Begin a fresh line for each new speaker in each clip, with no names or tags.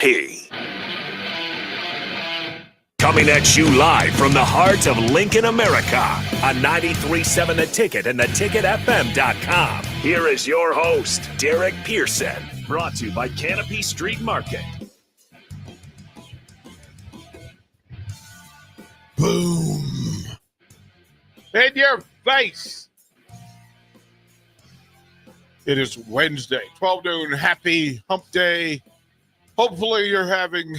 P. Coming at you live from the heart of Lincoln, America on 93.7 The Ticket and theticketfm.com. Here is your host, Derek Pearson. Brought to you by Canopy Street Market.
Boom. In your face. It is Wednesday, 12 noon. Happy hump day. Hopefully you're having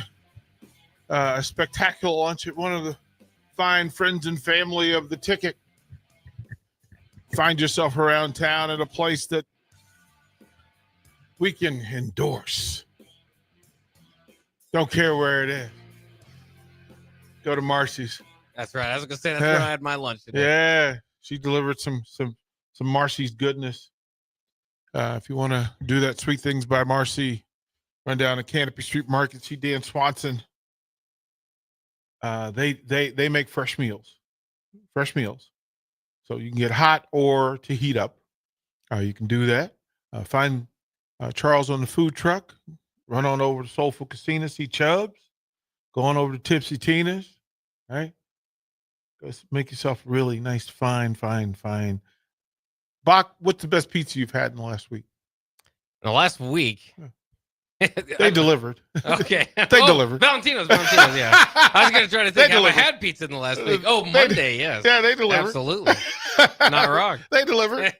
a spectacular lunch at one of the fine friends and family of the Ticket. Find yourself around town at a place that we can endorse. Don't care where it is. Go to Marcy's.
That's right. I was going to say that's where I had my lunch today.
Yeah, she delivered some Marcy's goodness. If you want to do that, Sweet Things by Marcy, run down to Canopy Street Market. See Dan Swanson. They make fresh meals, so you can get hot or to heat up. You can do that. Find Charles on the food truck. Run on over to Soulful Casino, see Chubbs. Go on over to Tipsy Tina's. Right? Go make yourself really nice, fine. Bach, what's the best pizza you've had in the last week?
In the last week?
They delivered.
Okay.
They delivered.
Valentino's, yeah. I was going to try to think, have I had pizza in the last week? Oh, Monday, yes.
Yeah, they delivered.
Absolutely. Not wrong.
They delivered.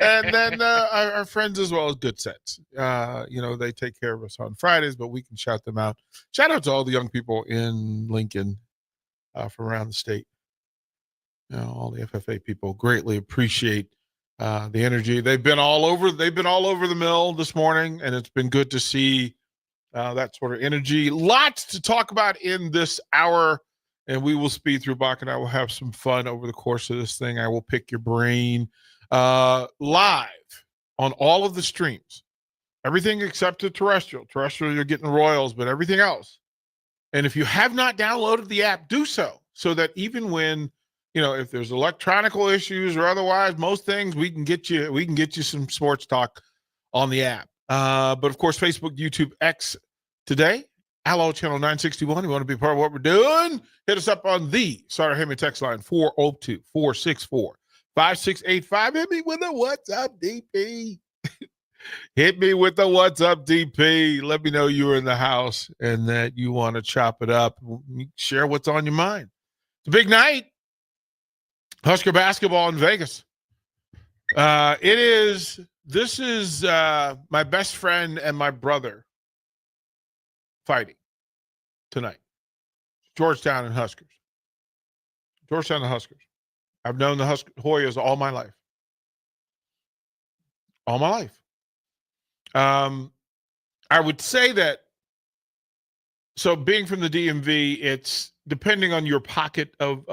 And then our friends as well as Good Sets. They take care of us on Fridays, but we can shout them out. Shout out to all the young people in Lincoln from around the state. All the FFA people greatly appreciate the energy. They've been all over the mill this morning, and it's been good to see that sort of energy. Lots to talk about in this hour, and we will speed through. Bach and I will have some fun over the course of this thing. I will pick your brain live on all of the streams, everything except the terrestrial. Terrestrial, you're getting Royals, but everything else. And if you have not downloaded the app, do so that even when if there's electronical issues or otherwise, most things we can get you some sports talk on the app. But of course, Facebook, YouTube, X today, Allo Channel 961. You want to be part of what we're doing? Hit us up on the Sarah Heyman text line 402-464-5685. Hit me with a what's up, DP. Hit me with the what's up, DP. Let me know you're in the house and that you want to chop it up. Share what's on your mind. It's a big night. Husker basketball in Vegas. This is my best friend and my brother fighting tonight. Georgetown and Huskers. Georgetown and Huskers. I've known the Hoyas all my life. All my life. I would say that, so being from the DMV, it's depending on your pocket of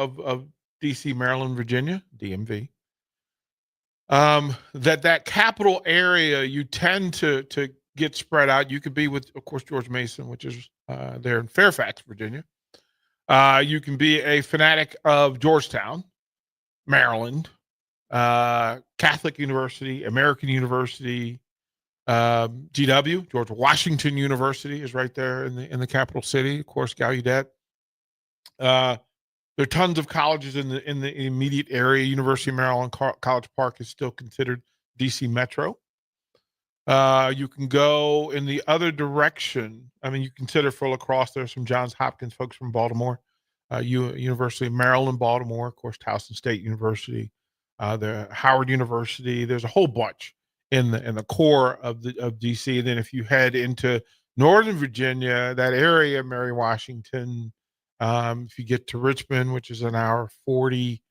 DC, Maryland, Virginia, DMV. That capital area, you tend to get spread out. You could be with, of course, George Mason, which is there in Fairfax, Virginia. You can be a fanatic of Georgetown, Maryland, Catholic University, American University, GW, George Washington University is right there in the capital city. Of course, Gallaudet. There are tons of colleges in the immediate area. University of Maryland, College Park is still considered DC Metro. You can go in the other direction. I mean, you consider for lacrosse, there's some Johns Hopkins folks from Baltimore, University of Maryland, Baltimore, of course, Towson State University, the Howard University. There's a whole bunch in the core of DC. And then if you head into Northern Virginia, that area, Mary Washington. If you get to Richmond, which is an hour 40,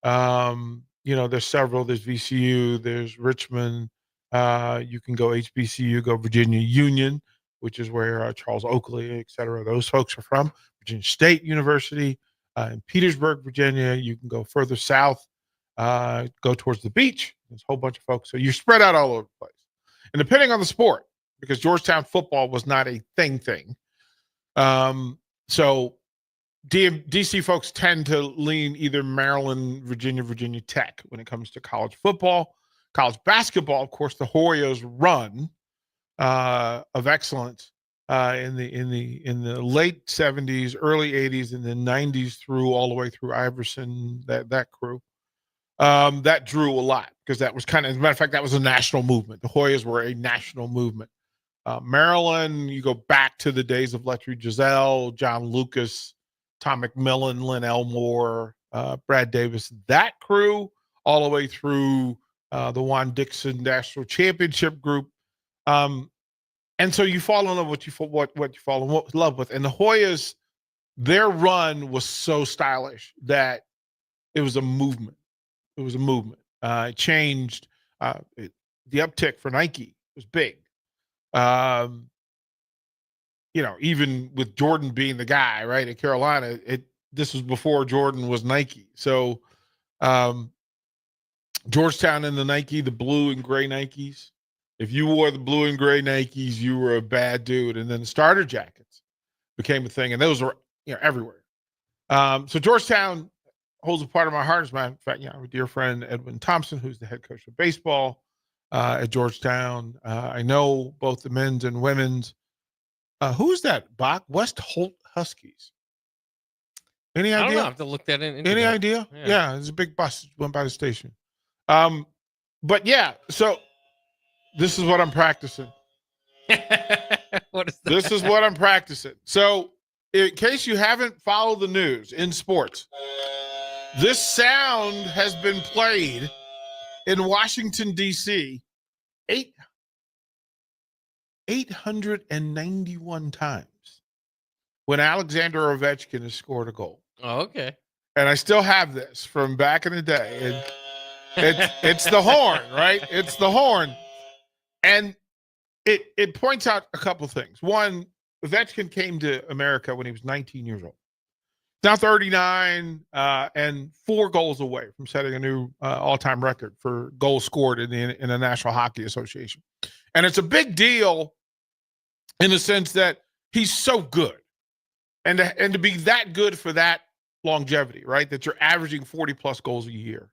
there's several. There's VCU, there's Richmond. You can go HBCU, go Virginia Union, which is where Charles Oakley, et cetera, those folks are from. Virginia State University in Petersburg, Virginia. You can go further south, go towards the beach. There's a whole bunch of folks. So you're spread out all over the place. And depending on the sport, because Georgetown football was not a thing. So DC folks tend to lean either Maryland, Virginia Tech when it comes to college football. College basketball, of course, the Hoyas run of excellence in the late 70s, early 80s, and then 90s through all the way through Iverson, that crew. That drew a lot because that was kind of, as a matter of fact, that was a national movement. The Hoyas were a national movement. Maryland, you go back to the days of Letry Giselle, John Lucas, Tom McMillan, Lynn Elmore, Brad Davis, that crew, all the way through the Juan Dixon National Championship group. And so you fall in love with what you fall in love with. And the Hoyas, their run was so stylish that it was a movement. It was a movement. It changed. The uptick for Nike was big. Even with Jordan being the guy, right, at Carolina, this was before Jordan was Nike. So Georgetown in the Nike, the blue and gray Nikes. If you wore the blue and gray Nikes, you were a bad dude. And then the starter jackets became a thing, and those were everywhere. So Georgetown holds a part of my heart. As a matter of fact, a dear friend, Edwin Thompson, who's the head coach of baseball at Georgetown. I know both the men's and women's. Who's that, Bach? West Holt Huskies. Any idea?
I don't know. I have to look that in.
Any idea? Yeah, there's a big bus went by the station. But yeah, so this is what I'm practicing.
What is that?
This is what I'm practicing. So in case you haven't followed the news in sports, this sound has been played in Washington, D.C. 891 times when Alexander Ovechkin has scored a goal.
Oh, okay.
And I still have this from back in the day. It's the horn, right? It's the horn. And it points out a couple of things. One, Ovechkin came to America when he was 19 years old. Now 39 and 4 goals away from setting a new all-time record for goals scored in the National Hockey Association. And it's a big deal in the sense that he's so good. And to be that good for that longevity, right? That you're averaging 40+ goals a year.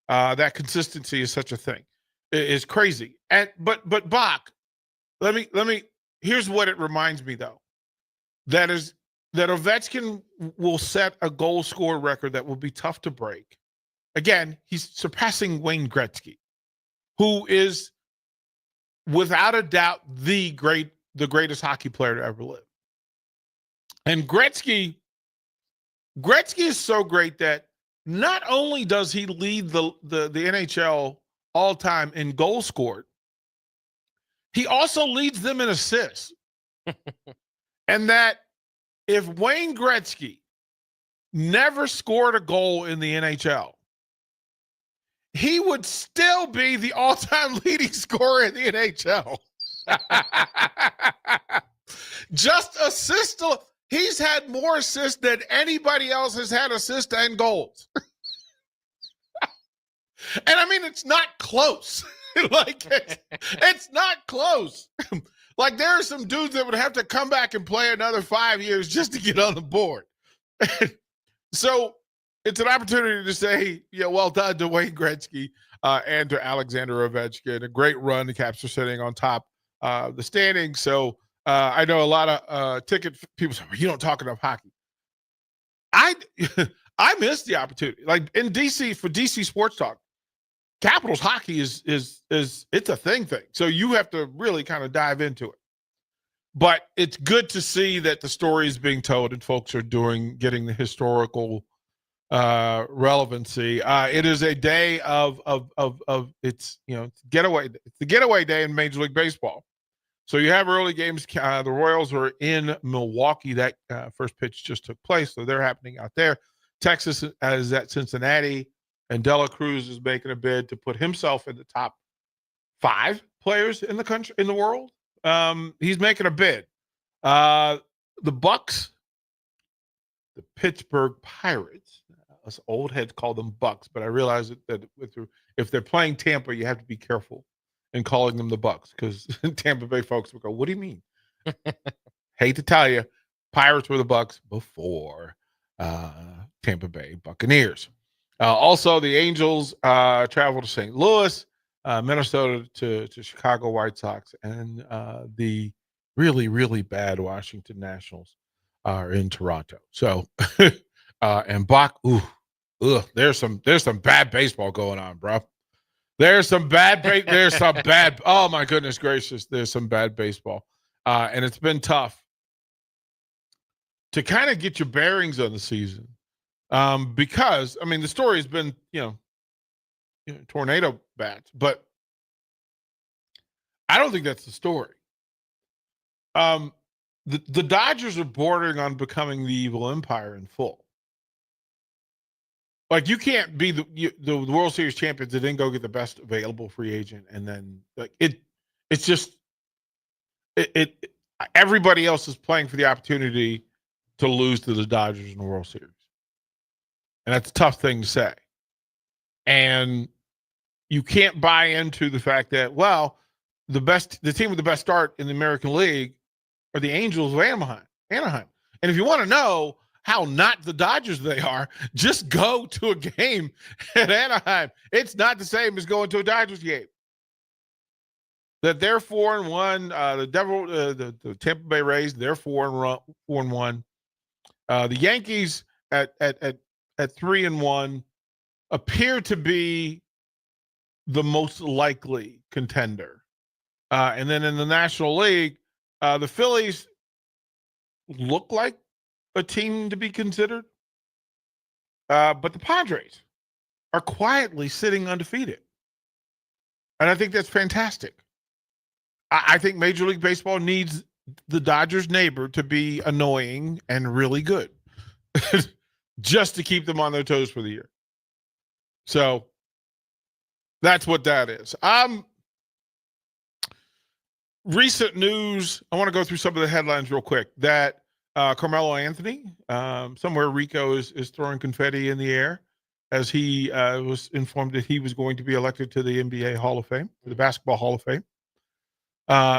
That consistency is such a thing. It's crazy. But Bach, let me here's what it reminds me though. That Ovechkin will set a goal score record that will be tough to break. Again, he's surpassing Wayne Gretzky, who is without a doubt the greatest hockey player to ever live. And Gretzky is so great that not only does he lead the NHL all time in goals scored, he also leads them in assists. And that if Wayne Gretzky never scored a goal in the NHL, he would still be the all-time leading scorer in the NHL. Just assists. He's had more assists than anybody else has had assists and goals. And I mean, it's not close. It's not close. Like, there are some dudes that would have to come back and play another 5 years just to get on the board. So it's an opportunity to say, well done to Wayne Gretzky and to Alexander Ovechkin. A great run. The Caps are sitting on top the standings. So I know a lot of ticket people say, you don't talk enough hockey. I missed the opportunity. Like in DC, for DC Sports Talk, Capitals hockey is it's a thing. So you have to really kind of dive into it. But it's good to see that the story is being told and folks are getting the historical relevancy. It is a day of it's getaway. It's the getaway day in Major League Baseball. So you have early games. The Royals are in Milwaukee. That first pitch just took place, so they're happening out there. Texas is at Cincinnati, and De La Cruz is making a bid to put himself in the top 5 players in the country, in the world. He's making a bid. The Bucks, the Pittsburgh Pirates. Us old heads call them Bucks, but I realize that if they're playing Tampa, you have to be careful in calling them the Bucks, because Tampa Bay folks will go, "What do you mean?" Hate to tell you, Pirates were the Bucks before Tampa Bay Buccaneers. Also, the Angels travel to St. Louis, Minnesota to Chicago White Sox, and the really, really bad Washington Nationals are in Toronto. So, and Bach, there's some bad baseball going on, bro. There's some bad. Oh my goodness gracious, there's some bad baseball, and it's been tough to kind of get your bearings on the season, because I mean the story has been tornado bats, but I don't think that's the story. The Dodgers are bordering on becoming the evil empire in full. Like, you can't be the World Series champions and then go get the best available free agent, and then it's just everybody else is playing for the opportunity to lose to the Dodgers in the World Series, and that's a tough thing to say. And you can't buy into the fact that, well, the team with the best start in the American League are the Angels of Anaheim. And if you want to know how not the Dodgers they are, just go to a game at Anaheim. It's not the same as going to a Dodgers game. That they're 4-1. The Tampa Bay Rays, they're 4-1. The Yankees at 3-1 appear to be the most likely contender. And then in the National League, the Phillies look like a team to be considered. But the Padres are quietly sitting undefeated. And I think that's fantastic. I think Major League Baseball needs the Dodgers' neighbor to be annoying and really good just to keep them on their toes for the year. So that's what that is. Recent news, I want to go through some of the headlines real quick. That Carmelo Anthony, somewhere Rico is throwing confetti in the air as he was informed that he was going to be elected to the NBA Hall of Fame, the Basketball Hall of Fame.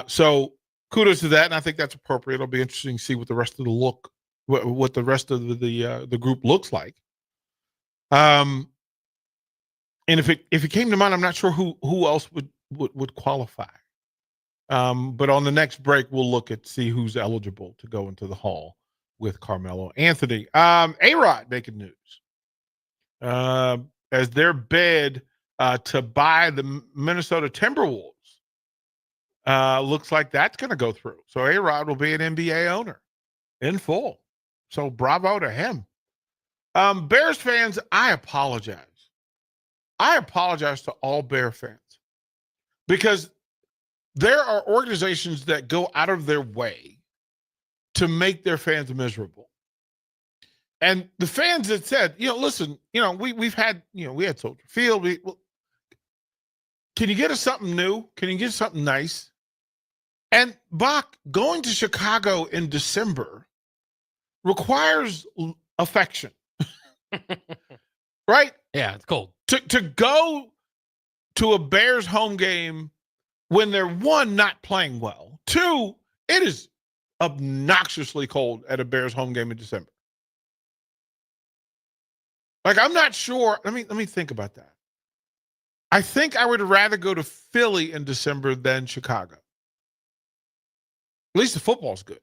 So kudos to that, and I think that's appropriate. It'll be interesting to see what the rest of what the rest of the group looks like. And if it came to mind, I'm not sure who else would qualify. But on the next break, we'll see who's eligible to go into the Hall with Carmelo Anthony. A-Rod making news as their bid to buy the Minnesota Timberwolves. Looks like that's going to go through. So A-Rod will be an NBA owner in full. So bravo to him. Bears fans, I apologize. I apologize to all Bear fans because there are organizations that go out of their way to make their fans miserable. And the fans that said, listen, we've had, we had Soldier Field. Can you get us something new? Can you get us something nice? And Bach, going to Chicago in December requires affection. Right?
Yeah, it's cold.
To go to a Bears home game when they're, one, not playing well, two, it is obnoxiously cold at a Bears home game in December. Like, I'm not sure. Let me think about that. I think I would rather go to Philly in December than Chicago. At least the football's good.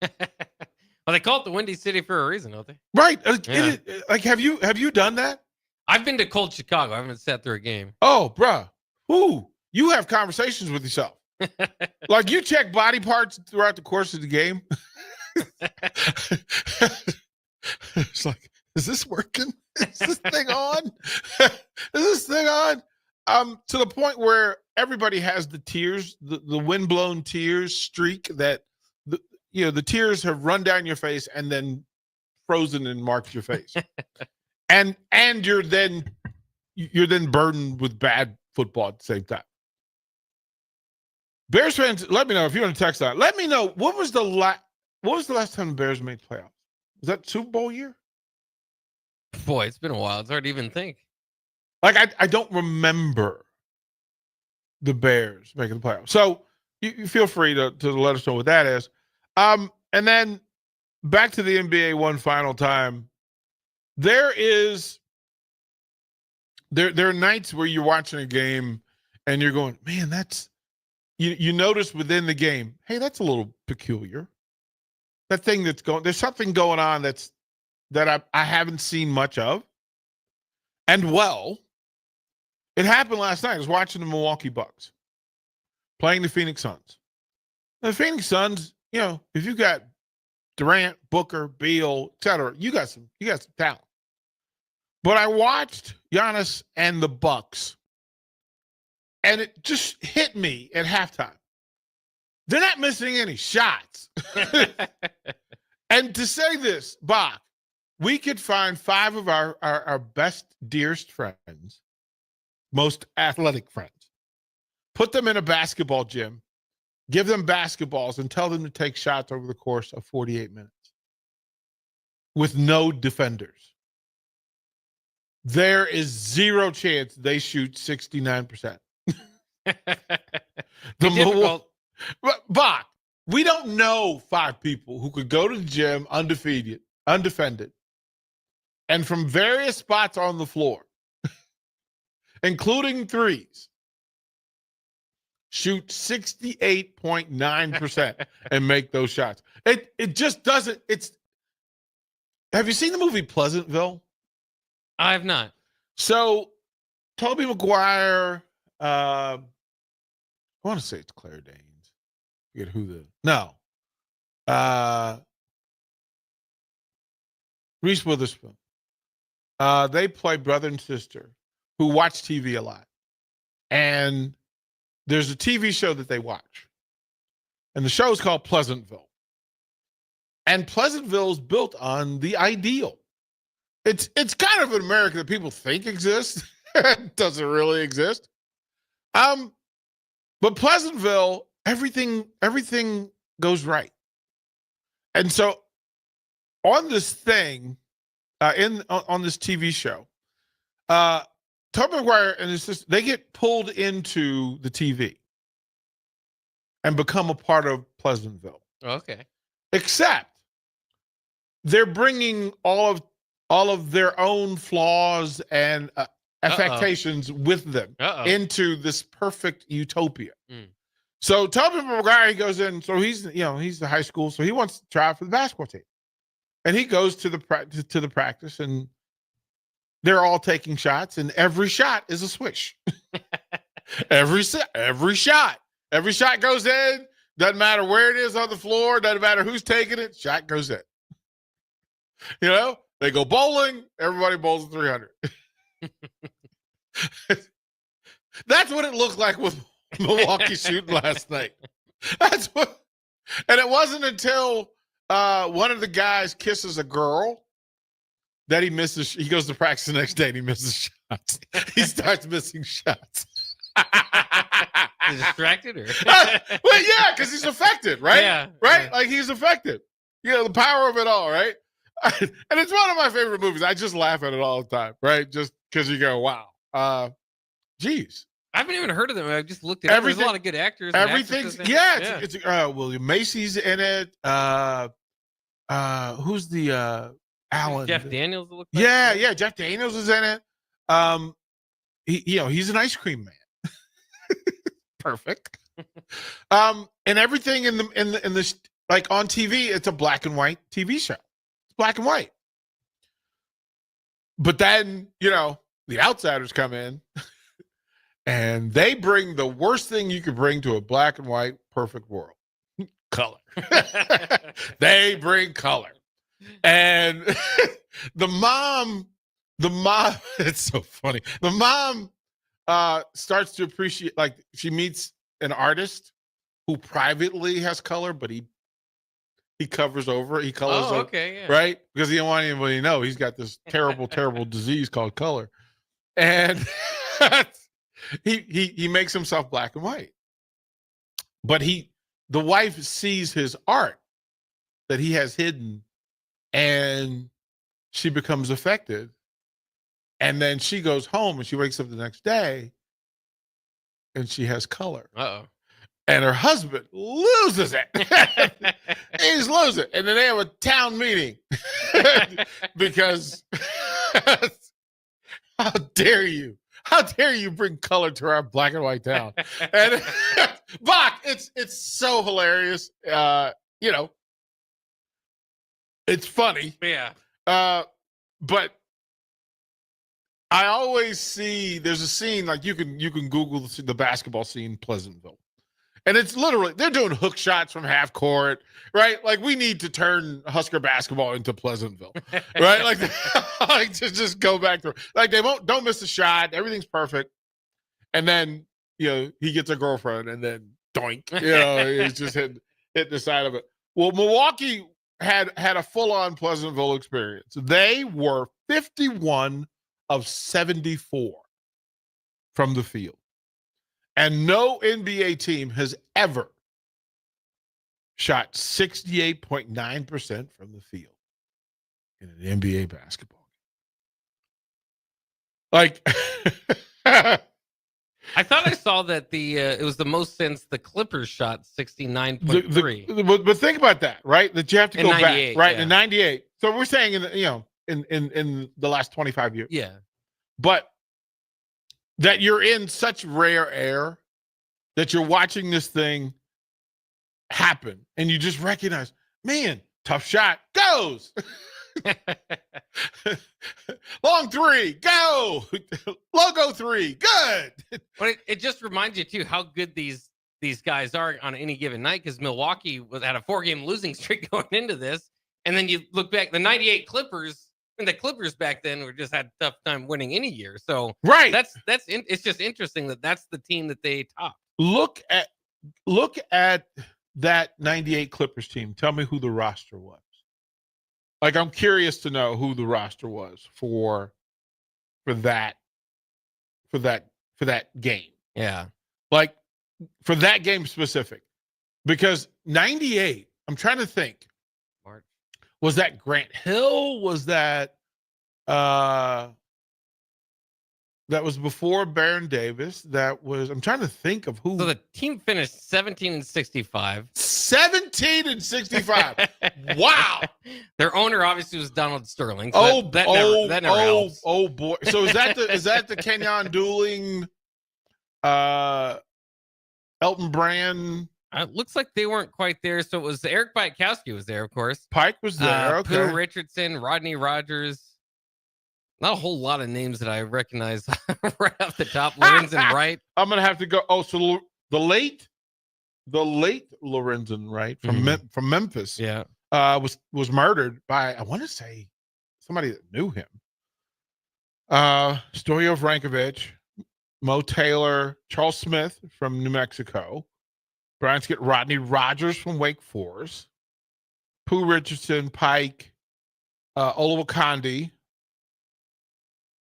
Well, they call it the Windy City for a reason, don't they?
Right.
Yeah.
Have you done that?
I've been to cold Chicago. I haven't sat through a game.
Oh, bruh. Ooh, you have conversations with yourself. Like, you check body parts throughout the course of the game. It's like, is this working? Is this thing on? Is this thing on? To the point where everybody has the tears, the windblown tears streak that the tears have run down your face and then frozen and marked your face. and you're then burdened with bad football at the same time. Bears fans, let me know if you want to text that. Let me know what was the last time the Bears made playoffs? Was that Super Bowl year?
Boy, it's been a while. It's hard to even think.
Like, I don't remember the Bears making the playoffs. So you feel free to let us know what that is. And then back to the NBA one final time. There are nights where you're watching a game and you're going, man, you notice within the game, hey, that's a little peculiar. That thing there's something going on that I haven't seen much of. And well, it happened last night. I was watching the Milwaukee Bucks playing the Phoenix Suns. The Phoenix Suns, if you got Durant, Booker, Beal, etc., you got some talent. But I watched Giannis and the Bucks, and it just hit me at halftime. They're not missing any shots. And to say this, Bach, we could find 5 of our best, dearest friends, most athletic friends, put them in a basketball gym, give them basketballs, and tell them to take shots over the course of 48 minutes with no defenders. There is zero chance they shoot 69%. Bach, we don't know 5 people who could go to the gym undefended, and from various spots on the floor, including threes, shoot 68.9% and make those shots. It just doesn't. Have you seen the movie Pleasantville?
I have not.
So, Tobey Maguire, I want to say it's Claire Danes. Forget who Reese Witherspoon. They play brother and sister who watch TV a lot. And there's a TV show that they watch. And the show is called Pleasantville. And Pleasantville is built on the ideal. It's kind of an America that people think exists. It doesn't really exist. But Pleasantville, everything goes right. And so on this thing, on this TV show, Tobey Maguire and his sister, they get pulled into the TV and become a part of Pleasantville.
Okay.
Except they're bringing all of their own flaws and affectations with them into this perfect utopia. Mm. So Tobey Maguire, he goes in. So he's the high school, so he wants to try out for the basketball team, and he goes to the practice, and they're all taking shots, and every shot is a swish. every shot goes in. Doesn't matter where it is on the floor. Doesn't matter who's taking it. Shot goes in. They go bowling. Everybody bowls 300. That's what it looked like with Milwaukee shooting last night. And it wasn't until one of the guys kisses a girl that he misses. He goes to practice the next day and he misses shots. He starts missing shots.
Distracted or?
Well, yeah, because he's affected, right?
Yeah,
right.
Yeah.
Like he's affected. The power of it all, right? And it's one of my favorite movies. I just laugh at it all the time, right? Just because you go, wow, geez.
I haven't even heard of them. I just looked at it. There's a lot of good actors.
Everything's it's William Macy's in it. Who's the Alan?
Jeff Daniels.
Yeah, Jeff Daniels is in it. He's an ice cream man. Perfect. And everything in the like on TV, it's a black and white TV show. It's black and white. But then, the outsiders come in and they bring the worst thing you could bring to a black and white perfect world. Color. They bring color. And the mom, it's so funny. The mom starts to appreciate, like, she meets an artist who privately has color, but he covers over. He colors over,
okay, yeah.
Right? Because he don't want anybody to know he's got this terrible, terrible disease called color. And he makes himself black and white. But the wife sees his art that he has hidden, and she becomes affected. And then she goes home and she wakes up the next day and she has color.
Uh-oh.
And her husband loses it. He's losing it. And then they have a town meeting because how dare you? How dare you bring color to our black and white town? And Bach, it's so hilarious. It's funny.
Yeah.
But I always see there's a scene like you can Google the basketball scene Pleasantville. And it's literally they're doing hook shots from half court, right? Like we need to turn Husker basketball into Pleasantville, right? Like just go back to like don't miss a shot. Everything's perfect. And then he gets a girlfriend, and then doink, he's just hitting the side of it. Well, Milwaukee had a full-on Pleasantville experience. They were 51 of 74 from the field. And no NBA team has ever shot 68.9% from the field in an NBA basketball game. Like,
I thought I saw that it was the most since the Clippers shot 69.3.
But think about that, right? That you have to go back, right?
Yeah.
In 98. So we're saying in the last 25 years.
Yeah.
But that you're in such rare air that you're watching this thing happen and you just recognize, man, tough shot, goes. Long three, go. Logo three, good.
But it just reminds you too how good these guys are on any given night, because Milwaukee had a 4-game losing streak going into this, and then you look back, the 98 Clippers. And the Clippers back then were just had a tough time winning any year. So
right,
it's just interesting that that's the team that they topped.
Look at that 98 Clippers team. Tell me who the roster was. Like, I'm curious to know who the roster was for that game.
Yeah,
like for that game specific, because 98. I'm trying to think.
March.
Was that Grant Hill? Was that that was before Baron Davis? That was, I'm trying to think of who.
So the team finished 17 and 65.
17 and 65. Wow.
Their owner obviously was Donald Sterling.
So
that never helps.
Oh boy. So is that the Kenyon Dooling Elton Brand?
It looks like they weren't quite there. So it was Eric Biakowski was there, of course.
Pike was there. Okay.
Pooh Richardson, Rodney Rogers. Not a whole lot of names that I recognize right off the top. Lorenzen Wright.
I'm gonna have to go. Oh, so the late Lorenzen Wright from Memphis.
Yeah.
Was murdered by, I want to say, somebody that knew him. Stoyo Vrankovich, Mo Taylor, Charles Smith from New Mexico. Brian Skip, Rodney Rogers from Wake Forest, Pooh Richardson, Pike, Olowokandi,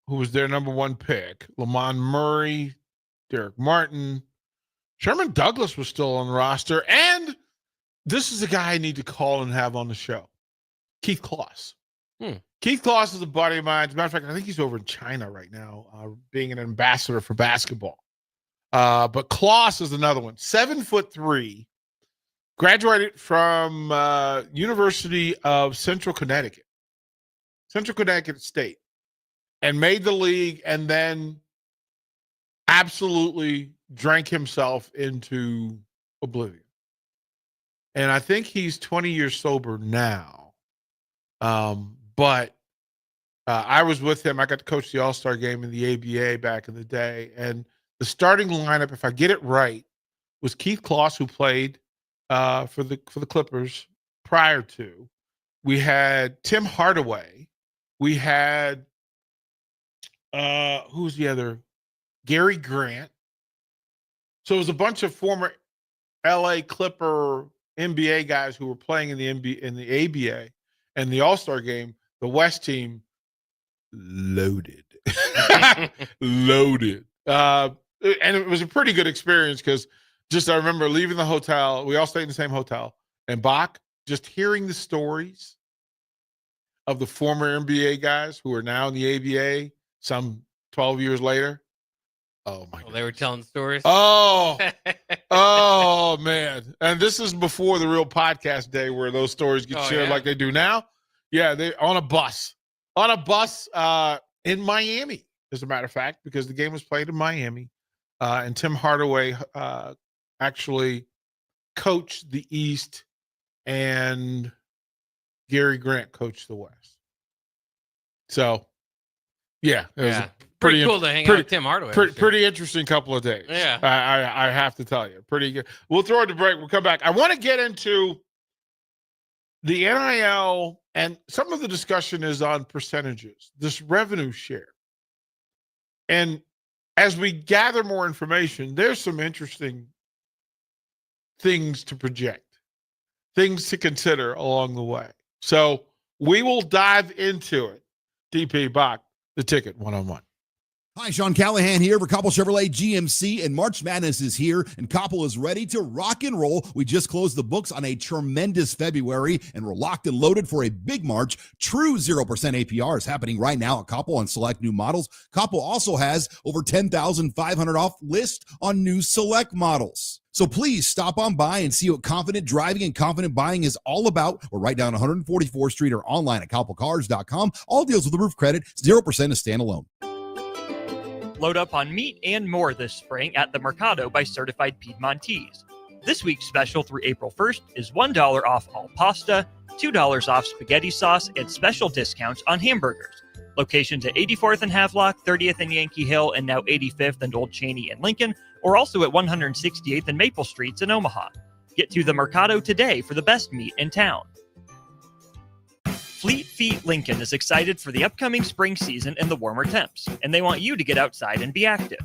who was their number one pick, Lamont Murray, Derek Martin, Sherman Douglas was still on the roster, and this is a guy I need to call and have on the show, Keith Kloss. Keith Kloss is a buddy of mine. As a matter of fact, I think he's over in China right now, being an ambassador for basketball. But Kloss is another one. 7'3", graduated from University of Central Connecticut State, and made the league, and then absolutely drank himself into oblivion. And I think he's 20 years sober now. But I was with him. I got to coach the All-Star game in the ABA back in the day, and the starting lineup, if I get it right, was Keith Kloss, who played for the Clippers prior to. We had Tim Hardaway. We had who's the other? Gary Grant. So it was a bunch of former LA Clipper NBA guys who were playing in the ABA and the All-Star game. The West team loaded. Loaded. And it was a pretty good experience because I remember leaving the hotel. We all stayed in the same hotel. And Bach, just hearing the stories of the former NBA guys who are now in the ABA some 12 years later. Oh, my God.
They were telling stories?
Oh, man. And this is before the real podcast day where those stories get shared like they do now. Yeah, they on a bus in Miami, as a matter of fact, because the game was played in Miami. And Tim Hardaway actually coached the East and Gary Grant coached the West. So, yeah, it was a
pretty cool to hang out with Tim Hardaway.
Pretty interesting couple of days.
Yeah.
I have to tell you. Pretty good. We'll throw it to break. We'll come back. I want to get into the NIL, and some of the discussion is on percentages, this revenue share. And as we gather more information, there's some interesting things to project, things to consider along the way. So we will dive into it. DP Bach, the Ticket 101.
Hi, Sean Callahan here for Koppel Chevrolet GMC, and March Madness is here, and Koppel is ready to rock and roll. We just closed the books on a tremendous February, and we're locked and loaded for a big March. True 0% APR is happening right now at Koppel on select new models. Koppel also has over 10,500 off list on new select models. So please stop on by and see what confident driving and confident buying is all about. We're right down 144th Street or online at koppelcars.com. All deals with the roof credit, 0% is standalone.
Load up on meat and more this spring at the Mercado by Certified Piedmontese. This week's special through April 1st is $1 off all pasta, $2 off spaghetti sauce, and special discounts on hamburgers. Locations at 84th and Havelock, 30th and Yankee Hill, and now 85th and Old Cheney and Lincoln, or also at 168th and Maple Streets in Omaha. Get to the Mercado today for the best meat in town. Fleet Feet Lincoln is excited for the upcoming spring season and the warmer temps, and they want you to get outside and be active.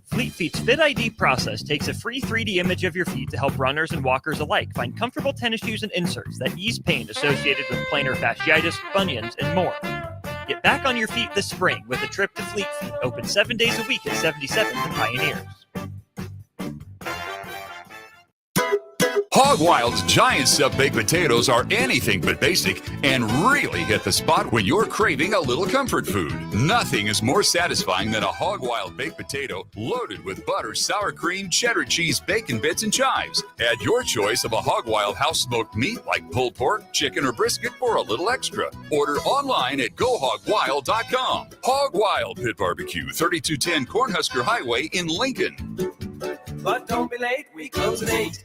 Fleet Feet's Fit ID process takes a free 3D image of your feet to help runners and walkers alike find comfortable tennis shoes and inserts that ease pain associated with plantar fasciitis, bunions, and more. Get back on your feet this spring with a trip to Fleet Feet, open 7 days a week at 77th and Pioneers.
Hog Wild's giant sub baked potatoes are anything but basic and really hit the spot when you're craving a little comfort food. Nothing is more satisfying than a Hog Wild baked potato loaded with butter, sour cream, cheddar cheese, bacon bits, and chives. Add your choice of a Hog Wild house smoked meat like pulled pork, chicken, or brisket for a little extra. Order online at GoHogWild.com. Hog Wild Pit Barbecue, 3210 Cornhusker Highway in Lincoln.
But don't be late, we close at 8.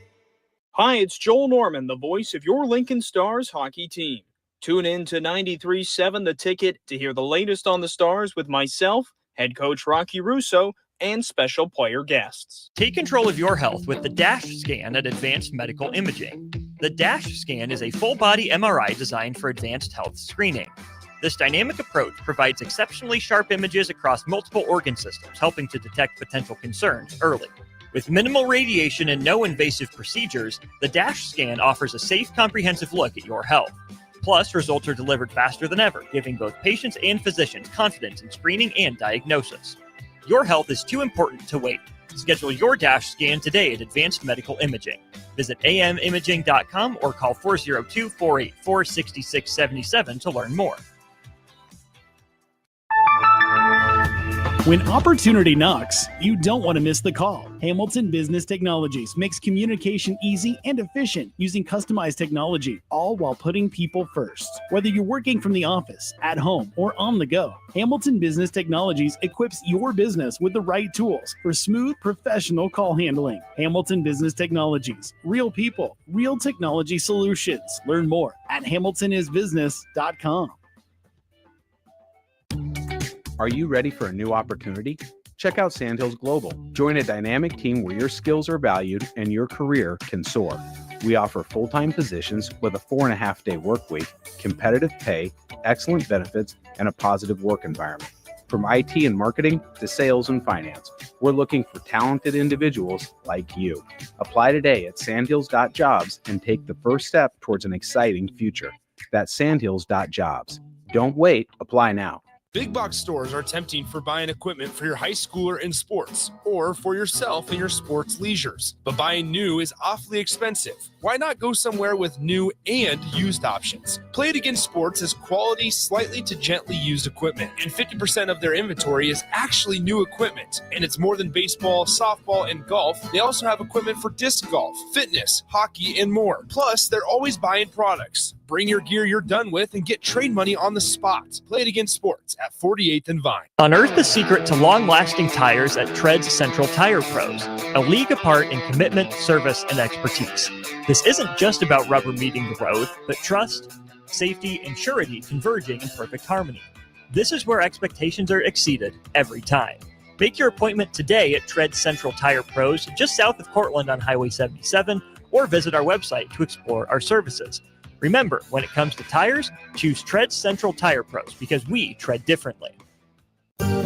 Hi, it's Joel Norman, the voice of your Lincoln Stars hockey team. Tune in to 93.7 The Ticket to hear the latest on the Stars with myself, head coach Rocky Russo, and special player guests.
Take control of your health with the DASH scan at Advanced Medical Imaging. The DASH scan is a full-body MRI designed for advanced health screening. This dynamic approach provides exceptionally sharp images across multiple organ systems, helping to detect potential concerns early. With minimal radiation and no invasive procedures, the DASH scan offers a safe, comprehensive look at your health. Plus, results are delivered faster than ever, giving both patients and physicians confidence in screening and diagnosis. Your health is too important to wait. Schedule your DASH scan today at Advanced Medical Imaging. Visit amimaging.com or call 402-484-6677 to learn more.
When opportunity knocks, you don't want to miss the call. Hamilton Business Technologies makes communication easy and efficient using customized technology, all while putting people first. Whether you're working from the office, at home, or on the go, Hamilton Business Technologies equips your business with the right tools for smooth, professional call handling. Hamilton Business Technologies. Real people, real technology solutions. Learn more at hamiltonisbusiness.com.
Are you ready for a new opportunity? Check out Sandhills Global. Join a dynamic team where your skills are valued and your career can soar. We offer full-time positions with a 4.5-day work week, competitive pay, excellent benefits, and a positive work environment. From IT and marketing to sales and finance, we're looking for talented individuals like you. Apply today at sandhills.jobs and take the first step towards an exciting future. That's sandhills.jobs. Don't wait, apply now.
Big box stores are tempting for buying equipment for your high schooler in sports or for yourself in your sports leisures. But buying new is awfully expensive. Why not go somewhere with new and used options? Play It Again Sports has quality, slightly to gently used equipment, and 50% of their inventory is actually new equipment. And it's more than baseball, softball, and golf. They also have equipment for disc golf, fitness, hockey, and more. Plus, they're always buying products. Bring your gear you're done with and get trade money on the spot. Play It Again Sports at 48th and Vine.
Unearth the secret to long-lasting tires at Tread's Central Tire Pros, a league apart in commitment, service, and expertise. This isn't just about rubber meeting the road, but trust, safety, and surety converging in perfect harmony. This is where expectations are exceeded every time. Make your appointment today at Tread Central Tire Pros, just south of Cortland on Highway 77, or visit our website to explore our services. Remember, when it comes to tires, choose Tread Central Tire Pros because we tread differently.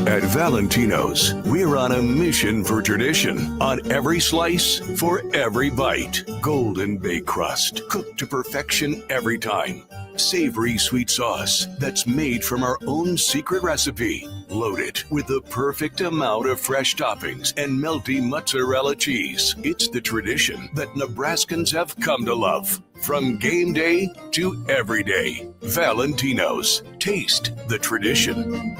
At Valentino's, we're on a mission for tradition. On every slice, for every bite. Golden baked crust, cooked to perfection every time. Savory sweet sauce that's made from our own secret recipe. Loaded with the perfect amount of fresh toppings and melty mozzarella cheese. It's the tradition that Nebraskans have come to love. From game day to every day. Valentino's. Taste the tradition.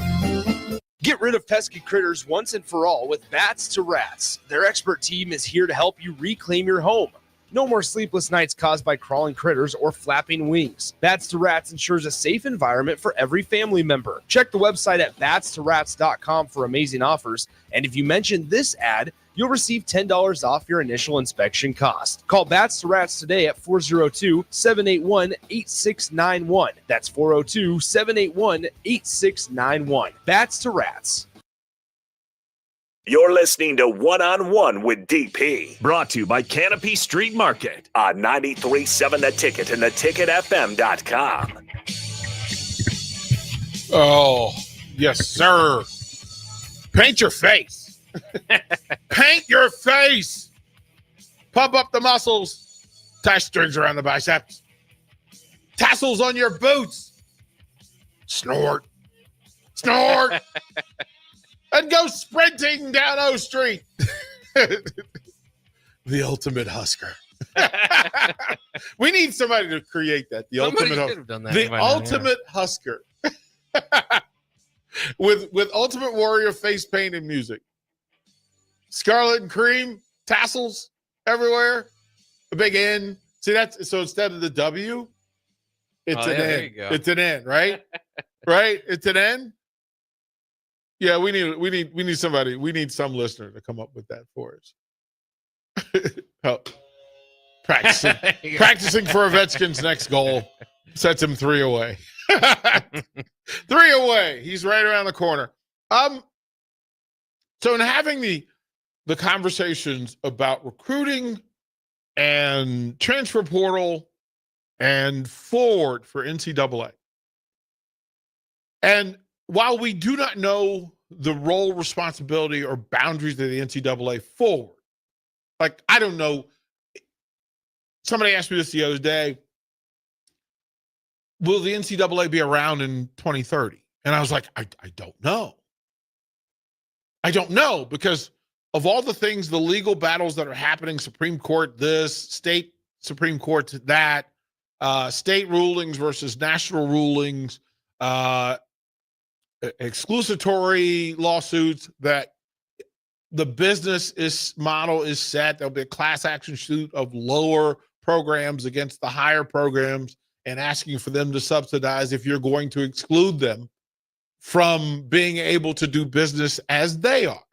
Get rid of pesky critters once and for all with Bats to Rats. Their expert team is here to help you reclaim your home. No more sleepless nights caused by crawling critters or flapping wings. Bats to Rats ensures a safe environment for every family member. Check the website at batstoRats.com for amazing offers. And if you mention this ad, you'll receive $10 off your initial inspection cost. Call Bats to Rats today at 402-781-8691. That's 402-781-8691. Bats to Rats.
You're listening to One-on-One with DP, brought to you by Canopy Street Market on 93.7 The Ticket and theticketfm.com.
Oh, yes, sir. Paint your face. Paint your face. Pump up the muscles. Tie strings around the biceps. Tassels on your boots. Snort. Snort. And go sprinting down O Street. The ultimate Husker. We need somebody to create that. The
Somebody
ultimate
should have done that
The
by now,
ultimate Husker. with Ultimate Warrior face paint and music. Scarlet and cream, tassels everywhere. A big N. See, that's so instead of the W, it's an
there
N.
you go.
It's an N, right? Right? It's an N. Yeah, we need somebody. We need some listener to come up with that for us. Help. Practicing for Ovechkin's next goal. Sets him 3 away. 3 away. He's right around the corner. So in having the conversations about recruiting and transfer portal and forward for NCAA. And while we do not know the role, responsibility, or boundaries of the NCAA forward, like, I don't know. Somebody asked me this the other day. Will the NCAA be around in 2030? And I was like, I don't know. I don't know, because of all the things, the legal battles that are happening, Supreme Court this, state Supreme Court that, state rulings versus national rulings, exclusatory lawsuits, that the business model is set. There'll be a class action suit of lower programs against the higher programs and asking for them to subsidize if you're going to exclude them from being able to do business as they are.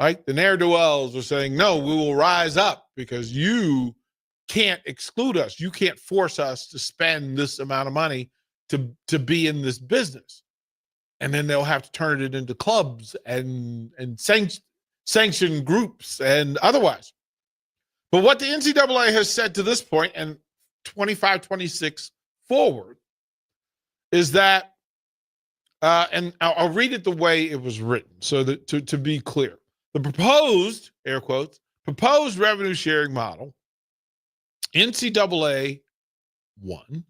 Right? The ne'er-do-wells are saying, no, we will rise up because you can't exclude us. You can't force us to spend this amount of money to be in this business. And then they'll have to turn it into clubs and sanction groups and otherwise. But what the NCAA has said to this point, and 25-26 forward, is that, and I'll read it the way it was written, so that to be clear, the proposed, air quotes, proposed revenue sharing model, NCAA 1,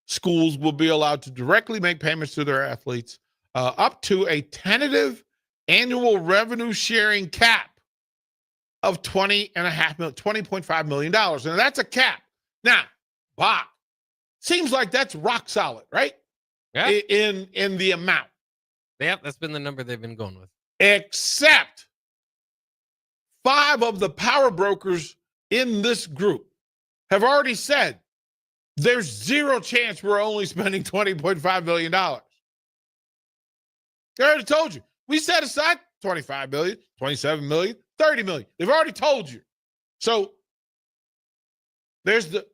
schools will be allowed to directly make payments to their athletes up to a tentative annual revenue sharing cap of $20.5 million. And that's a cap. Now, Bach, seems like that's rock solid, right?
Yeah.
In the amount.
Yeah, that's been the number they've been going with.
Except 5 of the power brokers in this group have already said there's zero chance we're only spending $20.5 million. They already told you. We set aside $25 million, $27 million, $30 million. They've already told you. So there's the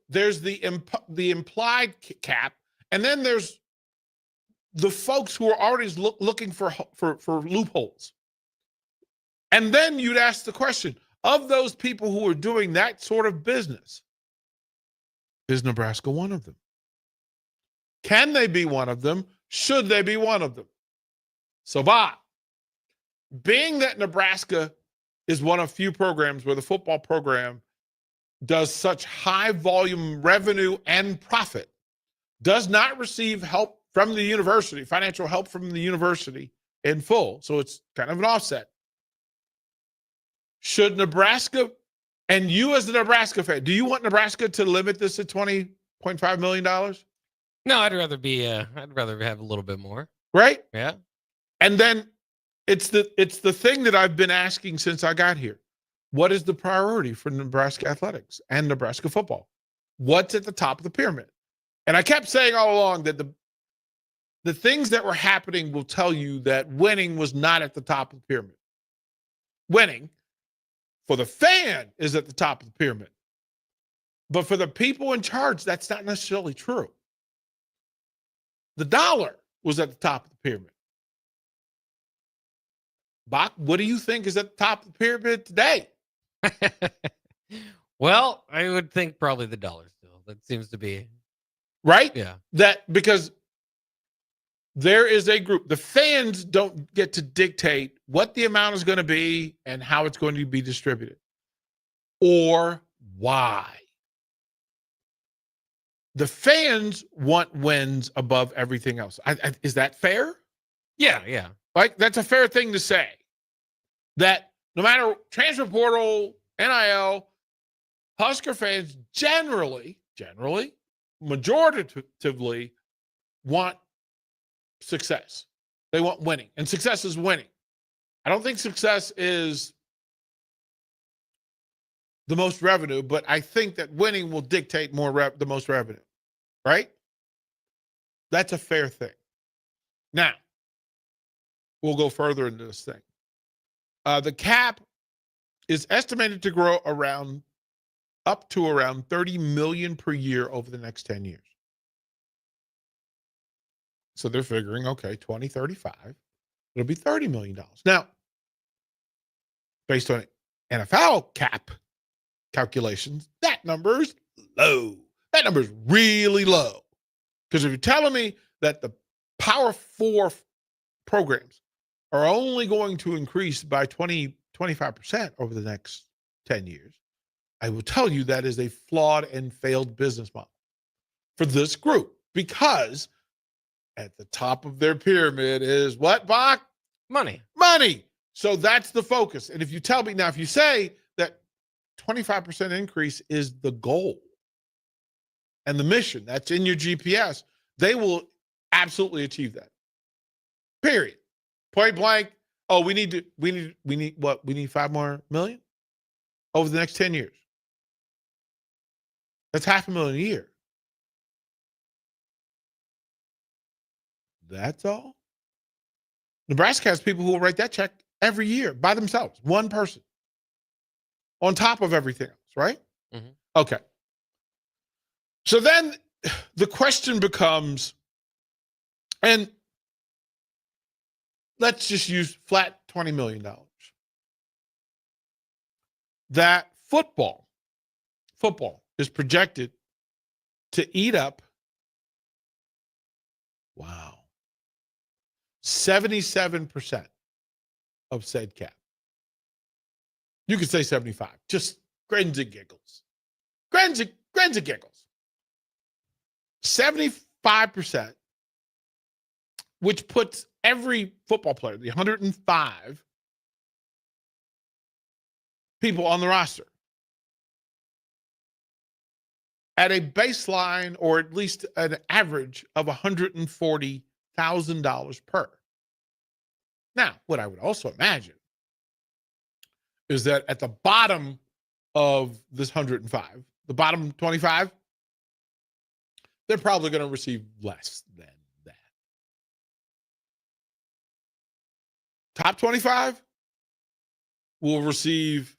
implied cap, and then there's the folks who are already looking for loopholes. And then you'd ask the question, of those people who are doing that sort of business, is Nebraska one of them? Can they be one of them? Should they be one of them? So, Bob, being that Nebraska is one of few programs where the football program does such high volume revenue and profit, does not receive help from the university, financial help from the university in full. So it's kind of an offset. Should Nebraska, and you as the Nebraska fan, do you want Nebraska to limit this at $20.5 million?
No, I'd rather have a little bit more.
Right?
Yeah.
And then it's the thing that I've been asking since I got here. What is the priority for Nebraska athletics and Nebraska football? What's at the top of the pyramid? And I kept saying all along that the things that were happening will tell you that winning was not at the top of the pyramid. Winning for the fan is at the top of the pyramid. But for the people in charge, that's not necessarily true. The dollar was at the top of the pyramid. Bach, what do you think is at the top of the pyramid today?
Well, I would think probably the dollar still. That seems to be
right.
Yeah.
That because there is a group. The fans don't get to dictate what the amount is going to be and how it's going to be distributed or why. The fans want wins above everything else. Is that fair?
Yeah.
Like, that's a fair thing to say. That no matter transfer portal, NIL, Husker fans generally, majoritatively want success. They want winning. And success is winning. I don't think success is the most revenue, but I think that winning will dictate the most revenue. Right? That's a fair thing. Now, we'll go further into this thing. The cap is estimated to grow up to around $30 million per year over the next 10 years. So they're figuring, okay, 2035, it'll be $30 million. Now, based on NFL cap calculations, that number is low. That number is really low. Because if you're telling me that the Power 4 programs are only going to increase by 25% over the next 10 years, I will tell you that is a flawed and failed business model for this group, because at the top of their pyramid is what, Bach?
Money.
So that's the focus. And if you tell me now, if you say that 25% increase is the goal and the mission that's in your GPS, they will absolutely achieve that. Period. Point blank. Oh, we need what? We need $5 more million over the next 10 years. That's $500,000 a year. That's all. Nebraska has people who will write that check every year by themselves, one person, on top of everything else, right?
Mm-hmm.
Okay. So then the question becomes, and let's just use flat $20 million. That football is projected to eat up, 77% of said cap. You could say 75, just grins and giggles. Grins and giggles. 75%, which puts every football player, the 105, people on the roster at a baseline or at least an average of $140,000 per. Now, what I would also imagine is that at the bottom of this 105, the bottom 25, they're probably going to receive less than that. Top 25 will receive,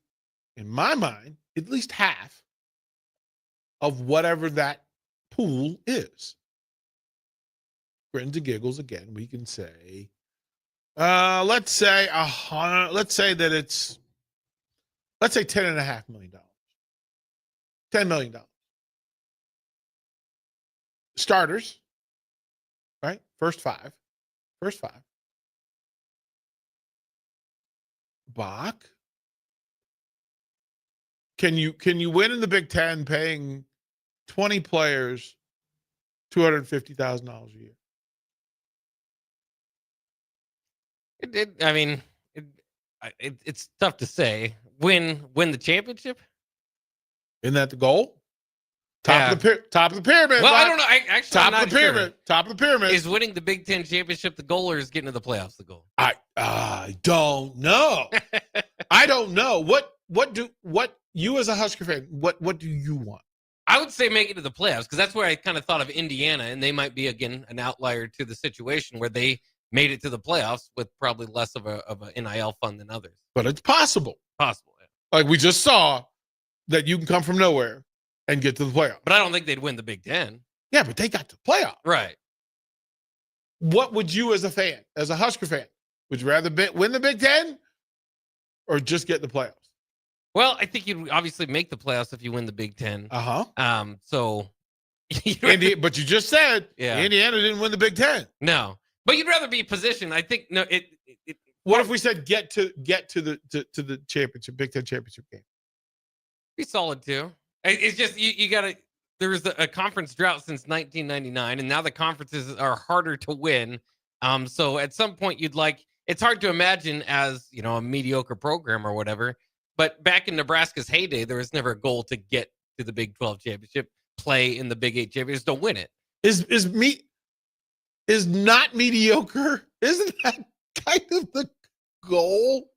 in my mind, at least half of whatever that pool is. Grins and giggles again, we can say, let's say that it's, let's say $10.5 million, $10 million. Starters, right? First five. Bach, can you win in the Big Ten paying 20 players $250,000 a year?
It's tough to say. Win the championship?
Isn't that the goal? Top of the pyramid.
Well,
Bob.
I don't know.
Top of the pyramid. Top of the pyramid.
Is winning the Big Ten championship the goal, or is getting to the playoffs the goal?
I don't know. I don't know. What you as a Husker fan, what do you want?
I would say make it to the playoffs, because that's where I kind of thought of Indiana, and they might be, again, an outlier to the situation where they made it to the playoffs with probably less of a NIL fund than others.
But it's possible.
Possible, yeah.
Like we just saw that you can come from nowhere and get to the playoffs.
But I don't think they'd win the Big Ten.
Yeah, but they got to the playoffs.
Right.
What would you as a fan, as a Husker fan, would you rather win the Big Ten or just get in the playoffs?
Well, I think you'd obviously make the playoffs if you win the Big Ten. So,
but you just said
Yeah.
Indiana didn't win the Big Ten.
No, but you'd rather be positioned. I think
What if we said get to the championship, Big Ten championship game?
be solid too. It's just you got to. There was a conference drought since 1999, and now the conferences are harder to win. So at some point you'd like. It's hard to imagine as a mediocre program or whatever. But back in Nebraska's heyday, there was never a goal to get to the Big 12 championship, play in the Big 8 championship, don't win it.
Is not mediocre? Isn't that kind of the goal?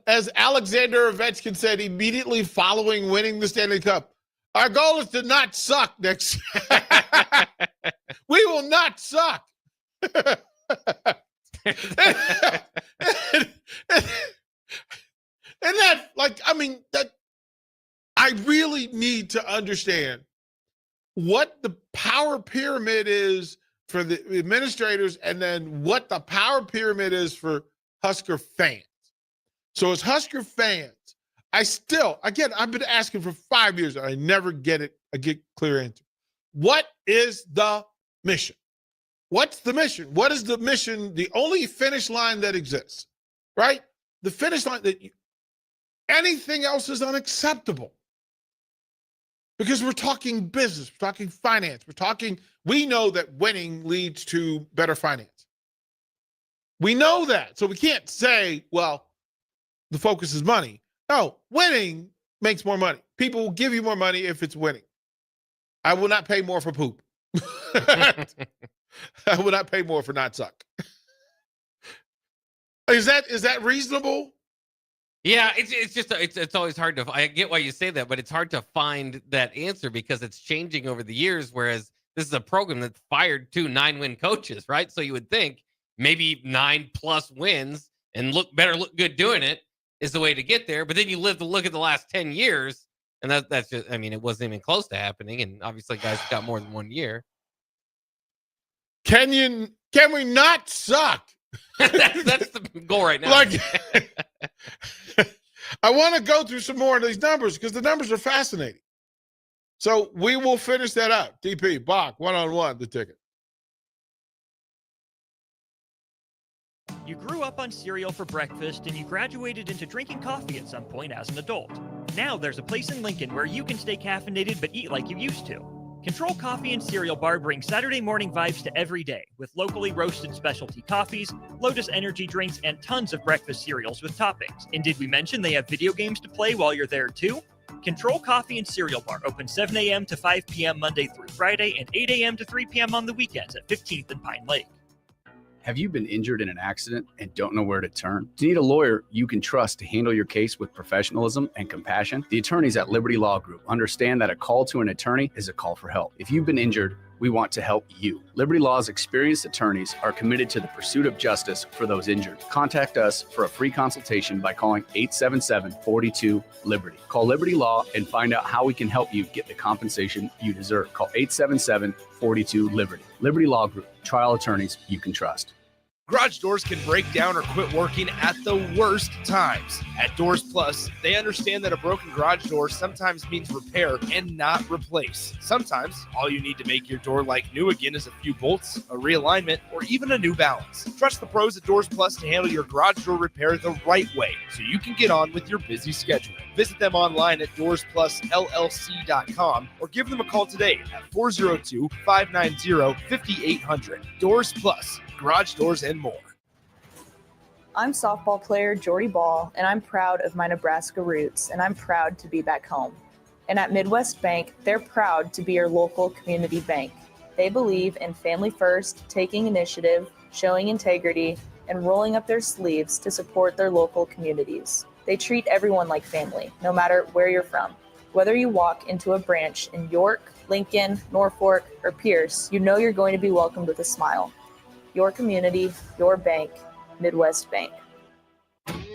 As Alexander Ovechkin said immediately following winning the Stanley Cup, our goal is to not suck next year. We will not suck. And that, I really need to understand what the power pyramid is for the administrators and then what the power pyramid is for Husker fans. So as Husker fans, I've been asking for 5 years and I never get clear answer. What is the mission? What's the mission? What is the mission? The only finish line that exists, right? The finish line anything else is unacceptable. Because we're talking business, we're talking finance, we know that winning leads to better finance. We know that. So we can't say, well, the focus is money. No, winning makes more money. People will give you more money if it's winning. I will not pay more for poop. I will not pay more for not suck. Is that reasonable?
Yeah, it's always hard to. I get why you say that, but it's hard to find that answer because it's changing over the years. Whereas this is a program that fired 2 9-win coaches, right? So you would think maybe 9+ wins and look good doing it is the way to get there. But then you look at the last 10 years, and that's just. I mean, it wasn't even close to happening. And obviously, guys got more than 1 year.
Can we not suck?
That's the goal right now.
I want to go through some more of these numbers because the numbers are fascinating. So we will finish that up. DP, Bach, one-on-one, the ticket.
You grew up on cereal for breakfast and you graduated into drinking coffee at some point as an adult. Now there's a place in Lincoln where you can stay caffeinated but eat like you used to. Control Coffee and Cereal Bar brings Saturday morning vibes to every day with locally roasted specialty coffees, Lotus energy drinks, and tons of breakfast cereals with toppings. And did we mention they have video games to play while you're there too? Control Coffee and Cereal Bar open 7 a.m. to 5 p.m. Monday through Friday and 8 a.m. to 3 p.m. on the weekends at 15th and Pine Lake.
Have you been injured in an accident and don't know where to turn? Do you need a lawyer you can trust to handle your case with professionalism and compassion? The attorneys at Liberty Law Group understand that a call to an attorney is a call for help. If you've been injured, we want to help you. Liberty Law's experienced attorneys are committed to the pursuit of justice for those injured. Contact us for a free consultation by calling 877-42-LIBERTY. Call Liberty Law and find out how we can help you get the compensation you deserve. Call 877-42-LIBERTY. Liberty Law Group, trial attorneys you can trust.
Garage doors can break down or quit working at the worst times. At Doors Plus, they understand that a broken garage door sometimes means repair and not replace. Sometimes, all you need to make your door like new again is a few bolts, a realignment, or even a new balance. Trust the pros at Doors Plus to handle your garage door repair the right way so you can get on with your busy schedule. Visit them online at DoorsPlusLLC.com or give them a call today at 402-590-5800. Doors Plus. Garage doors and more.
I'm softball player Jordy Ball, and I'm proud of my Nebraska roots, and I'm proud to be back home. And at Midwest Bank, they're proud to be your local community bank. They believe in family first, taking initiative, showing integrity, and rolling up their sleeves to support their local communities. They treat everyone like family, no matter where you're from. Whether you walk into a branch in York, Lincoln, Norfolk, or Pierce, you know you're going to be welcomed with a smile. Your community, your bank, Midwest Bank.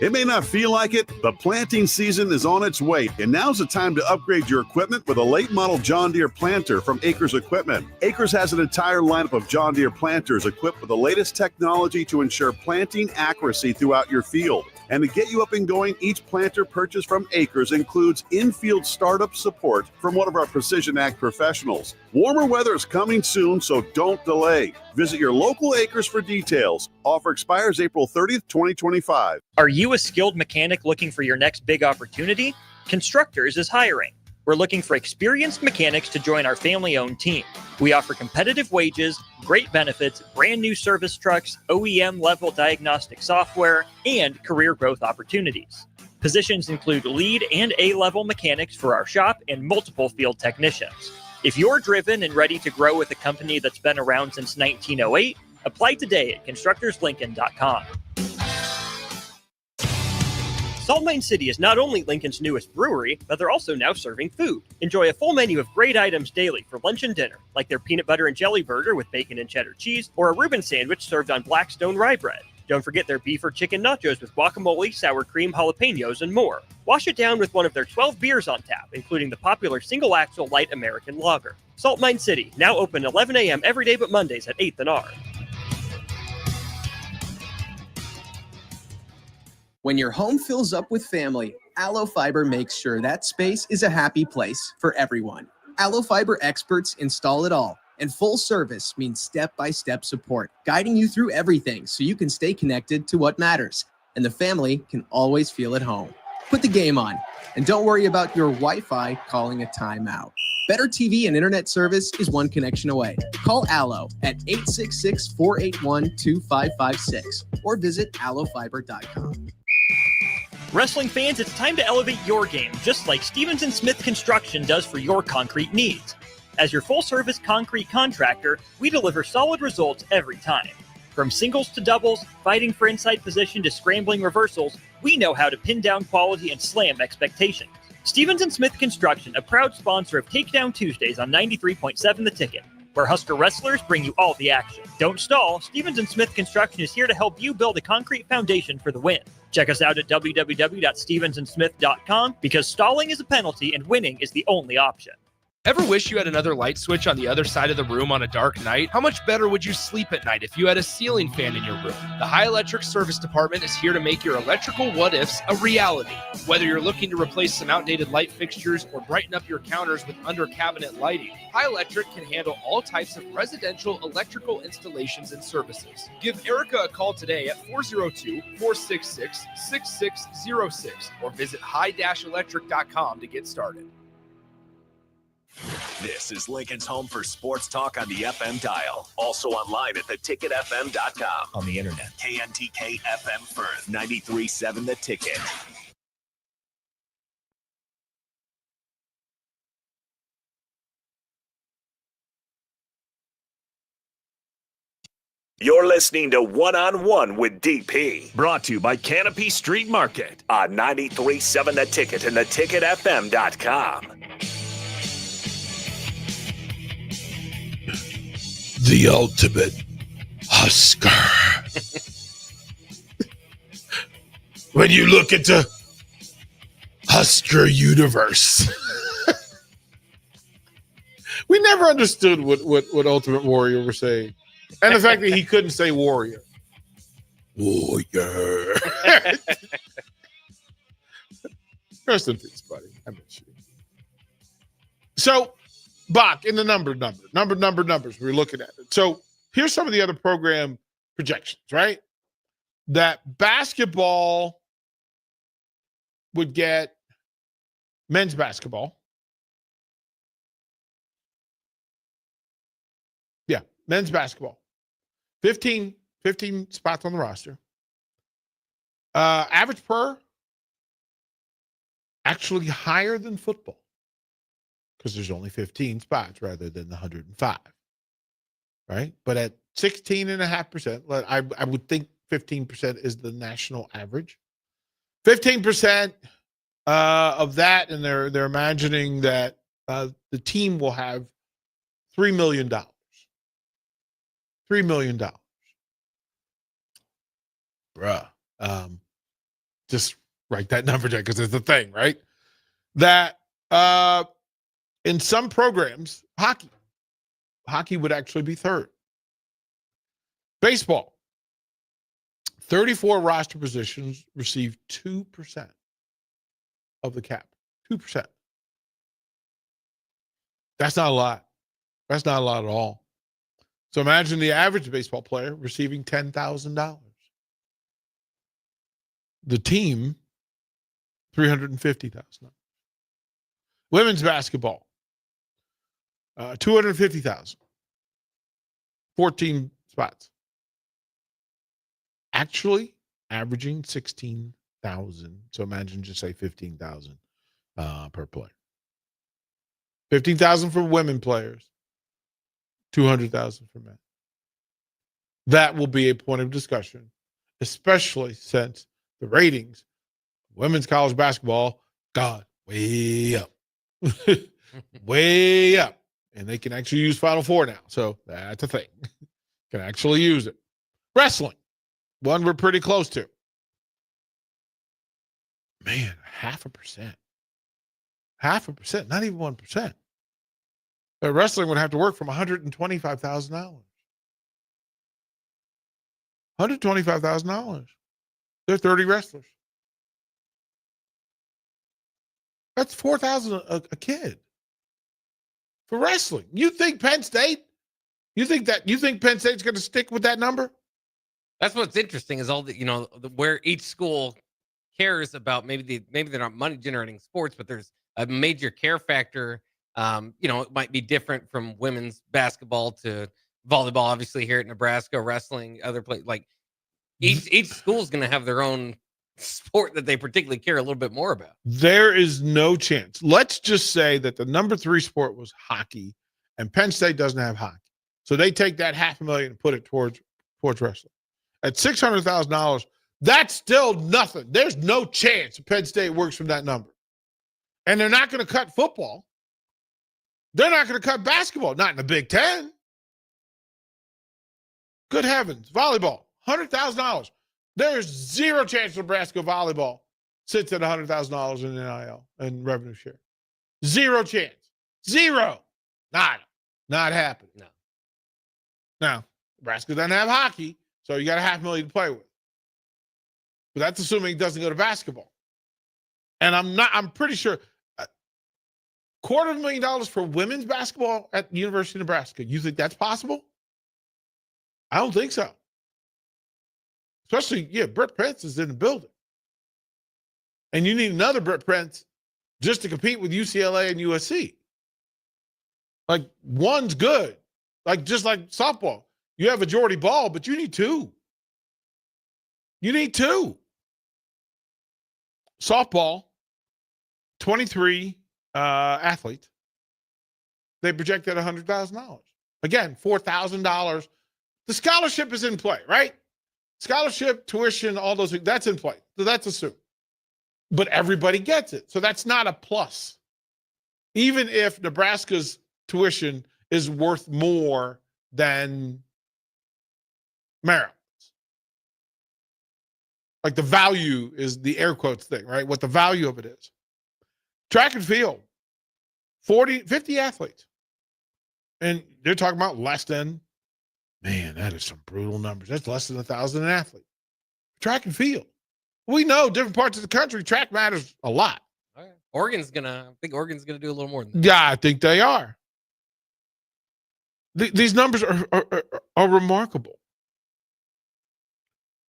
It may not feel like it, but planting season is on its way, and now's the time to upgrade your equipment with a late model John Deere planter from Acres Equipment. Acres has an entire lineup of John Deere planters equipped with the latest technology to ensure planting accuracy throughout your field. And to get you up and going, each planter purchased from Acres includes in-field startup support from one of our Precision Ag professionals. Warmer weather is coming soon, so don't delay. Visit your local Acres for details. Offer expires April 30th, 2025.
Are you a skilled mechanic looking for your next big opportunity? Constructors is hiring. We're looking for experienced mechanics to join our family-owned team. We offer competitive wages, great benefits, brand new service trucks, OEM-level diagnostic software, and career growth opportunities. Positions include lead and A-level mechanics for our shop and multiple field technicians. If you're driven and ready to grow with a company that's been around since 1908, apply today at constructorslincoln.com. Salt Mine City is not only Lincoln's newest brewery, but they're also now serving food. Enjoy a full menu of great items daily for lunch and dinner, like their peanut butter and jelly burger with bacon and cheddar cheese, or a Reuben sandwich served on Blackstone rye bread. Don't forget their beef or chicken nachos with guacamole, sour cream, jalapenos, and more. Wash it down with one of their 12 beers on tap, including the popular single-axle light American lager. Salt Mine City, now open 11 a.m. every day but Mondays at 8th and R.
When your home fills up with family, Allo Fiber makes sure that space is a happy place for everyone. Allo Fiber experts install it all, and full service means step-by-step support, guiding you through everything so you can stay connected to what matters, and the family can always feel at home. Put the game on, and don't worry about your Wi-Fi calling a timeout. Better TV and internet service is one connection away. Call Allo at 866-481-2556 or visit allofiber.com.
Wrestling fans, it's time to elevate your game, just like Stevens & Smith Construction does for your concrete needs. As your full-service concrete contractor, we deliver solid results every time. From singles to doubles, fighting for inside position to scrambling reversals, we know how to pin down quality and slam expectations. Stevens & Smith Construction, a proud sponsor of Takedown Tuesdays on 93.7 The Ticket, where Husker wrestlers bring you all the action. Don't stall. Stevens & Smith Construction is here to help you build a concrete foundation for the win. Check us out at www.stevensandsmith.com because stalling is a penalty and winning is the only option.
Ever wish you had another light switch on the other side of the room on a dark night? How much better would you sleep at night if you had a ceiling fan in your room? The High Electric Service Department is here to make your electrical what-ifs a reality. Whether you're looking to replace some outdated light fixtures or brighten up your counters with under-cabinet lighting, High Electric can handle all types of residential electrical installations and services. Give Erica a call today at 402-466-6606 or visit high-electric.com to get started.
This is Lincoln's home for sports talk on the FM dial. Also online at theticketfm.com. On the internet. KNTK FM Firth, 93.7 The Ticket. You're listening to One on One with DP, brought to you by Canopy Street Market on 93.7 The Ticket and theticketfm.com.
The ultimate Husker. When you look into Husker universe, we never understood what Ultimate Warrior was saying. And the fact that he couldn't say warrior. Warrior. Rest in peace, buddy. I miss you. So, Bach, in the numbers, we're looking at it. So, here's some of the other program projections, right? That basketball would get men's basketball. Yeah, men's basketball. 15 spots on the roster. Average per, actually higher than football because there's only 15 spots rather than the 105, right? But at 16.5%, I would think 15% is the national average. 15% of that, and they're imagining that the team will have $3 million. $3 million. Bruh. Just write that number down because it's the thing, right? That in some programs, hockey would actually be third. Baseball, 34 roster positions receive 2% of the cap. 2%. That's not a lot. That's not a lot at all. So imagine the average baseball player receiving $10,000. The team, $350,000. Women's basketball, $250,000. 14 spots. Actually, averaging $16,000. So imagine just say $15,000 per player. $15,000 for women players. $200,000 for men. That will be a point of discussion, especially since the ratings, women's college basketball, gone way up. Way up. And they can actually use Final Four now. So that's a thing. Can actually use it. Wrestling, one we're pretty close to. Man, 0.5%. 0.5%, not even 1%. But wrestling would have to work from $125,000. $125,000. There are 30 wrestlers. That's $4,000 a kid for wrestling. You think Penn State? You think Penn State's going to stick with that number?
That's what's interesting is all the where each school cares about. Maybe they're not money generating sports, but there's a major care factor. It might be different from women's basketball to volleyball. Obviously, here at Nebraska, wrestling, other places like each school is going to have their own sport that they particularly care a little bit more about.
There is no chance. Let's just say that the number 3 sport was hockey, and Penn State doesn't have hockey, so they take that $500,000 and put it towards wrestling. At $600,000, that's still nothing. There's no chance Penn State works from that number, and they're not going to cut football. They're not going to cut basketball, not in the Big Ten. Good heavens. Volleyball, $100,000. There's zero chance Nebraska volleyball sits at $100,000 in NIL and revenue share. Zero chance. Zero. Not happening.
No.
Now, Nebraska doesn't have hockey, so you got $500,000 to play with. But that's assuming it doesn't go to basketball. And I'm pretty sure $250,000 for women's basketball at the University of Nebraska. You think that's possible? I don't think so. Especially, Brett Prince is in the building. And you need another Brett Prince just to compete with UCLA and USC. Like one's good. Like just like softball. You have a Jordy Ball, but you need two. You need two. Softball, 23 athletes. They projected $100,000. Again, $4,000. The scholarship is in play, right? Scholarship, tuition, all those things, that's in play. So that's assumed. But everybody gets it. So that's not a plus. Even if Nebraska's tuition is worth more than Maryland's. Like the value is the air quotes thing, right? What the value of it is. Track and field, 50 athletes. And they're talking about less than, man, that is some brutal numbers. That's less than 1,000 an athlete. Track and field. We know different parts of the country, track matters a lot.
All right. I think Oregon's gonna do a little more than that.
Yeah, I think they are. These numbers are remarkable.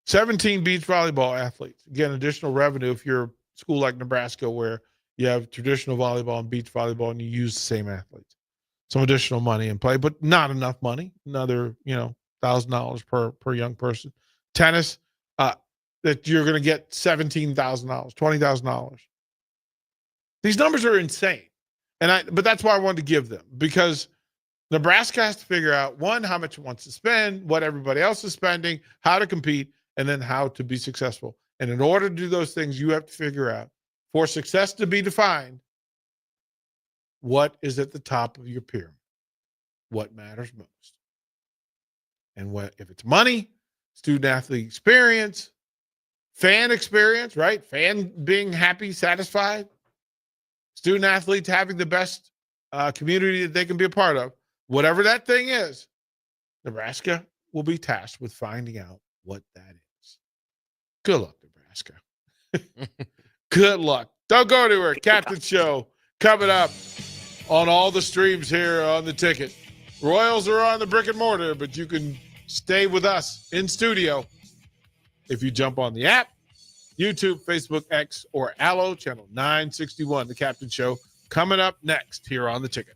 17 beach volleyball athletes. Again, additional revenue if you're a school like Nebraska where you have traditional volleyball and beach volleyball and you use the same athletes. Some additional money in play, but not enough money. Another, $1,000 per young person. Tennis, that you're going to get $17,000, $20,000. These numbers are insane. But that's why I wanted to give them, because Nebraska has to figure out, one, how much it wants to spend, what everybody else is spending, how to compete, and then how to be successful. And in order to do those things, you have to figure out, for success to be defined, what is at the top of your pyramid? What matters most? And if it's money, student-athlete experience, fan experience, right? Fan being happy, satisfied, student-athletes having the best community that they can be a part of, whatever that thing is, Nebraska will be tasked with finding out what that is. Good luck, Nebraska. Good luck. Don't go anywhere. Captain Show coming up on all the streams here on the ticket. Royals are on the brick and mortar, but you can stay with us in studio if you jump on the app, YouTube, Facebook, X, or Allo, channel 961, The Captain Show, coming up next here on the ticket.